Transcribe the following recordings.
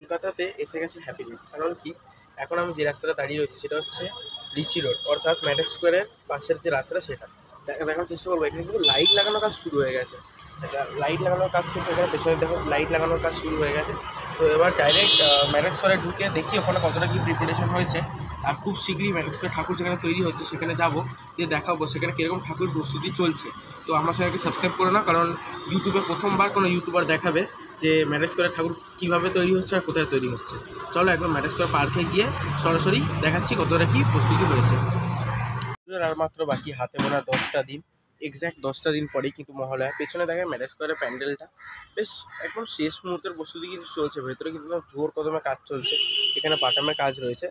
কলকাতাতে এসে গেছে হ্যাপিনেস। কারণ কি, এখন আমি যে রাস্তাটা দাঁড়িয়ে রয়েছি সেটা হচ্ছে রিচি রোড, অর্থাৎ ম্যাটেক্স স্কোয়ারের পাশের যে রাস্তাটা সেটা দেখানোর চেষ্টা করবো। এখানে কিন্তু লাইট লাগানোর কাজ শুরু হয়ে গেছে। লাইট লাগানোর কাজ কিন্তু এখানে পেছনে দেখো লাইট লাগানোর কাজ শুরু হয়ে গেছে। তো এবার ডাইরেক্ট ম্যাটেক্স স্কোয়ারে ঢুকে দেখি ওখানে কতটা কী প্রিপারেশন হয়েছে। আর খুব শীঘ্রই ম্যাটেক্স স্কোয়ার ঠাকুর যেখানে তৈরি হচ্ছে সেখানে যাবো, দিয়ে দেখাবো সেখানে কীরকম ঠাকুর প্রস্তুতি চলছে। তো আমার চ্যানেলকে সাবস্ক্রাইব করে না, কারণ ইউটিউবে প্রথমবার কোনো ইউটিউবার দেখাবে যে ম্যাটেক্স স্কোয়ারে ঠাকুর কীভাবে তৈরি হচ্ছে আর কোথায় তৈরি হচ্ছে। চলো একবার ম্যাটেক্স স্কোয়ার পার্কে গিয়ে সরাসরি দেখাচ্ছি কতটা কী প্রস্তুতি হয়েছে। আর মাত্র বাকি হাতে গোনা 10টা দিন, এক্স্যাক্ট 10টা দিন পরেই কিন্তু মহালয়া। পেছনে দেখায় ম্যাটেক্স স্কোয়ারের প্যান্ডেলটা বেশ একদম শেষ মুহূর্তের প্রস্তুতি কিন্তু চলছে। ভেতরে কিন্তু জোর কদমে কাজ চলছে, এখানে বাটামের কাজ রয়েছে।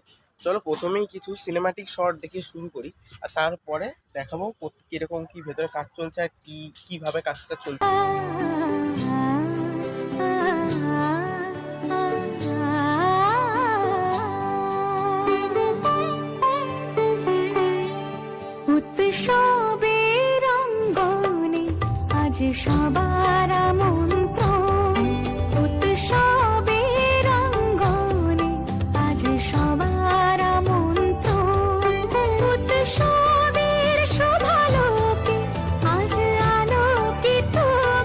চলো প্রথমেই কিছু সিনেম্যাটিক শট দেখে শুরু করি, আর তারপরে দেখাবো কীরকম কী ভেতরে কাজ চলছে আর কীভাবে কাজটা চলছে। উৎসবের অঙ্গনে আজ সবার আমন্ত্রণ, উৎসবের অঙ্গনে আজ সবার আমন্ত্রণ, উৎসবের শোভালোকে আজ আলোকিত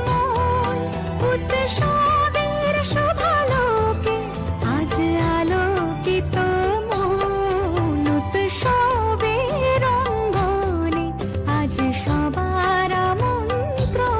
মন, উৎসবের শোভালোকে আজ আলোকিত মন, উৎসবের অঙ্গনে আজ সবার আমন্ত্রণ।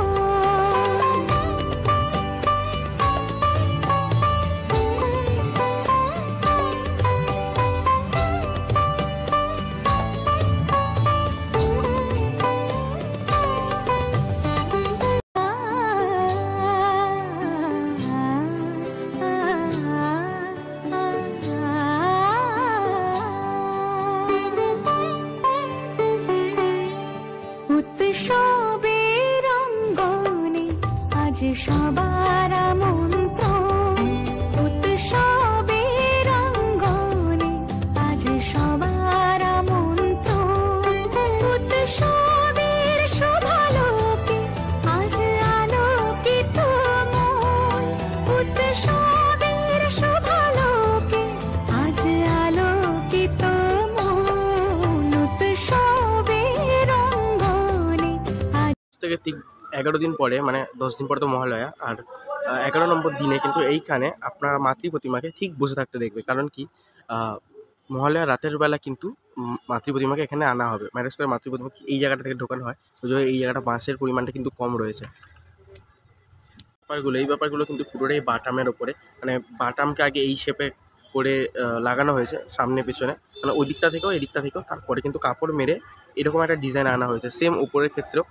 উৎসবের অঙ্গনে আজ সবার আমন্ত্রণ, উৎসবের অঙ্গনে আজ সবার আমন্ত্রণ, উৎসবের শোভালোকে আজ আলোকিত মন, উৎসবের শোভালোকে আজ আলোকিত মন, উৎসবের অঙ্গনে আজ থেকে ঠিক 11 দিন পরে, মানে 10 দিন পরে তো মহালয়া, আর 11 নম্বর দিনে কিন্তু এইখানে আপনার মাতৃ প্রতিমাকে ঠিক বসে থাকতে দেখবে। কারণ কি, মহালয়া রাতের বেলা কিন্তু মাতৃ প্রতিমাকে এখানে আনা হবে। ম্যাটেক্স স্কোয়ার মাতৃ প্রতিমাকে এই জায়গাটা থেকে ঢোকানো হয়, বুঝলো এই জায়গাটা বাঁশের পরিমাণটা কিন্তু কম রয়েছে। এই ব্যাপারগুলো কিন্তু পুরোটাই বাটামের ওপরে, মানে বাটামকে আগে এই শেপে করে লাগানো হয়েছে সামনে পেছনে, মানে ওই দিকটা থেকেও এই দিকটা থেকেও, তারপরে কিন্তু কাপড় মেরে এরকম একটা ডিজাইন আনা হয়েছে। সেম ওপরের ক্ষেত্রেও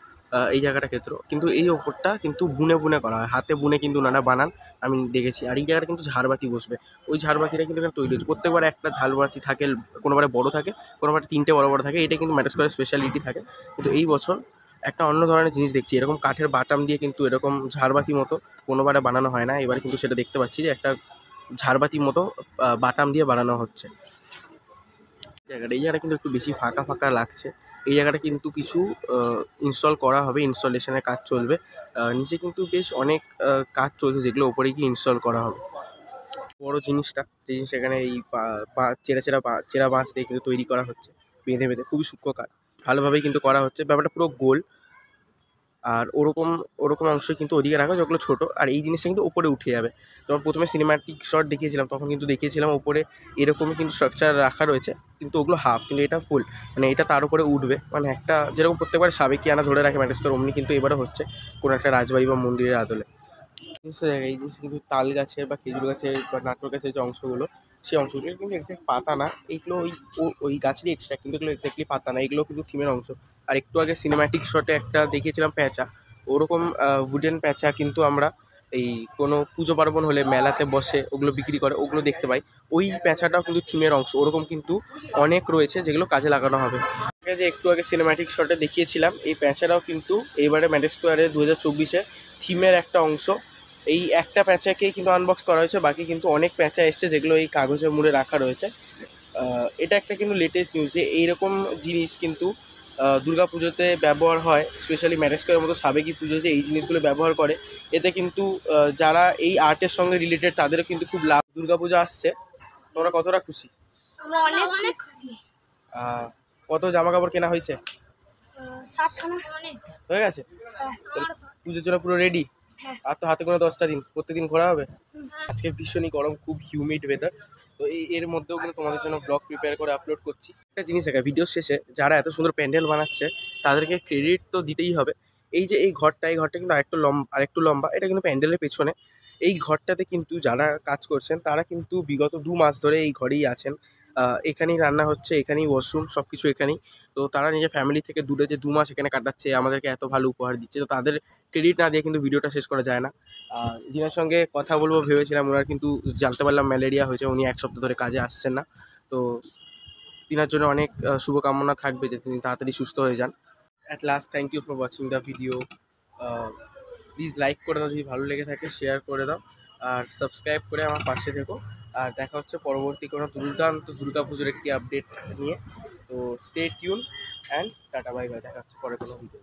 এই জায়গাটা ক্ষেত্রেও কিন্তু এই ওপরটা কিন্তু বুনে বুনে করা হয়, হাতে বুনে কিন্তু নানা বানান আমি দেখেছি। আর এই জায়গাটা কিন্তু ঝাড়বাতি বসবে, ওই ঝাড়বাতিটা কিন্তু এখানে তৈরি হচ্ছে। প্রত্যেকবার একটা ঝাড়বাতি থাকে, কোনোবারে বড় থাকে, কোনোবারে 3টে বড় বড় থাকে। এটা কিন্তু ম্যাটেক্স স্কোয়ারের স্পেশালিটি থাকে। কিন্তু এই বছর একটা অন্য ধরনের জিনিস দেখছি, এরকম কাঠের বাটাম দিয়ে কিন্তু এরকম ঝাড়বাতি মতো কোনোবারে বানানো হয় না। এবার কিন্তু সেটা দেখতে পাচ্ছি যে একটা ঝাড়বাতি মতো বাটাম দিয়ে বানানো হচ্ছে। এই জায়গাটা কিন্তু একটু বেশি ফাঁকা ফাঁকা লাগছে। এই জায়গাটা কিন্তু কিছু ইনস্টল করা হবে, ইনস্টলেশনের কাজ চলবে। নিচে কিন্তু বেশ অনেক কাজ চলছে, যেগুলো ওপরে গিয়ে ইনস্টল করা হবে। বড় জিনিসটা, যে জিনিস এখানে এই চেরা বাঁশ দিয়ে কিন্তু তৈরি করা হচ্ছে, বেঁধে বেঁধে খুবই সূক্ষ্ম কাজ, ভালোভাবেই কিন্তু করা হচ্ছে। ব্যাপারটা পুরো গোল, আর ওরকম অংশ কিন্তু ওদিকে রাখা যেগুলো ছোটো, আর এই জিনিসটা কিন্তু ওপরে উঠে যাবে। যখন প্রথমে সিনেম্যাটিক শট দেখিয়েছিলাম তখন কিন্তু দেখিয়েছিলাম ওপরে এরকমই কিন্তু স্ট্রাকচার রাখা রয়েছে, কিন্তু ওগুলো হাফ, কিন্তু এটা ফুল, মানে এটা তার উপরে উঠবে। মানে একটা যেরকম প্রত্যেকবার সাবেকিয়ানা ধরে রাখে ম্যাটেক্স স্কোয়ার, অমনি কিন্তু এবারও হচ্ছে কোনো একটা রাজবাড়ি বা মন্দিরের আদলে। এই জিনিস কিন্তু তাল গাছের বা খেজুর গাছের বা নারকেল গাছের যে অংশগুলো, সেই অংশগুলো কিন্তু এক্স্যাক্ট পাতা না, এইগুলো ওই গাছেরই এক্সট্রা, কিন্তু এগুলো এক্স্যাক্টলি পাতা না, এগুলো কিন্তু থিমের অংশ। আর একটু আগে সিনেম্যাটিক শটে একটা দেখিয়েছিলাম প্যাঁচা, ওরকম উডেন প্যাঁচা কিন্তু আমরা এই কোনো পুজো পার্বণ হলে মেলাতে বসে ওগুলো বিক্রি করে, ওগুলো দেখতে পাই। ওই প্যাঁচাটাও কিন্তু থিমের অংশ, ওরকম কিন্তু অনেক রয়েছে যেগুলো কাজে লাগানো হবে। যে একটু আগে সিনেম্যাটিক শটে দেখিয়েছিলাম, এই প্যাঁচাটাও কিন্তু এইবারে ম্যাটেক্স স্কোয়ারে 2024-এ থিমের একটা অংশ। এই একটা প্যাঁচাকেই কিন্তু আনবক্স করা হয়েছে, বাকি কিন্তু অনেক প্যাঁচা এসছে যেগুলো এই কাগজে মুড়ে রাখা রয়েছে। এটা একটা কিন্তু লেটেস্ট নিউজ যে এইরকম জিনিস কিন্তু দুর্গা পুজোতে ব্যবহার হয়, স্পেশালি ম্যাটেক্স স্কোয়ারের মতো সাবেকি পুজো যে এই জিনিসগুলো ব্যবহার করে, এতে কিন্তু যারা এই আর্টের সঙ্গে রিলেটেড তাদেরও কিন্তু খুব লাভ। দুর্গাপূজা আসছে, তোমরা কতটা খুশি? আমরা অনেক খুশি। কত জামা কাপড় কেনা হয়েছে? 7খানা অনেক হয়ে গেছে? আমারও পুজোর জন্য পুরো রেডি? হ্যাঁ। আর তো হাতে কোনো 10টা দিন, প্রত্যেকদিন ঘোরা হবে। আজকে ভীষণই গরম, খুব হিউমিড ওয়েদার। তো এর মধ্যেও কিন্তু তোমাদের জন্য ব্লগ প্রিপেয়ার করে আপলোড করছি। একটা জিনিস দেখা, ভিডিওর শেষে যারা এত সুন্দর প্যান্ডেল বানাচ্ছে তাদেরকে ক্রেডিট তো দিতেই হবে। এই যে এই ঘরটা কিন্তু আরেকটু লম্বা, এটা কিন্তু প্যান্ডেলের পেছনে। এই ঘরটাতে কিন্তু যারা কাজ করছেন তারা কিন্তু বিগত 2 মাস ধরে এই ঘরেই আছেন। এখানেই রান্না হচ্ছে, এখানেই ওয়াশরুম, সব কিছু এখানেই। তো তারা নিজের ফ্যামিলি থেকে দূরে যে 2 মাস এখানে কাটাচ্ছে, আমাদেরকে এত ভালো উপহার দিচ্ছে, তো তাদের ক্রেডিট না দিয়ে কিন্তু ভিডিওটা শেষ করা যায় না। যিনার সঙ্গে কথা বলবো ভেবেছিলাম, ওনার কিন্তু জানতে পারলাম ম্যালেরিয়া হয়েছে, উনি 1 সপ্তাহ ধরে কাজে আসছেন না। তো তিনার জন্য অনেক শুভকামনা থাকবে যে তিনি তাড়াতাড়ি সুস্থ হয়ে যান। At last thank you for watching the video. Please like করে দাও যদি ভালো লেগে থাকে, শেয়ার করে দাও, আর সাবস্ক্রাইব করে আমার পাশে থেকো। আর দেখা হচ্ছে পরবর্তী কোনো দুর্দান্ত দুর্গাপুজোর একটি আপডেট নিয়ে। তো stay tune and tata bye bye, দেখা হচ্ছে পরে কোনো ভিডিও।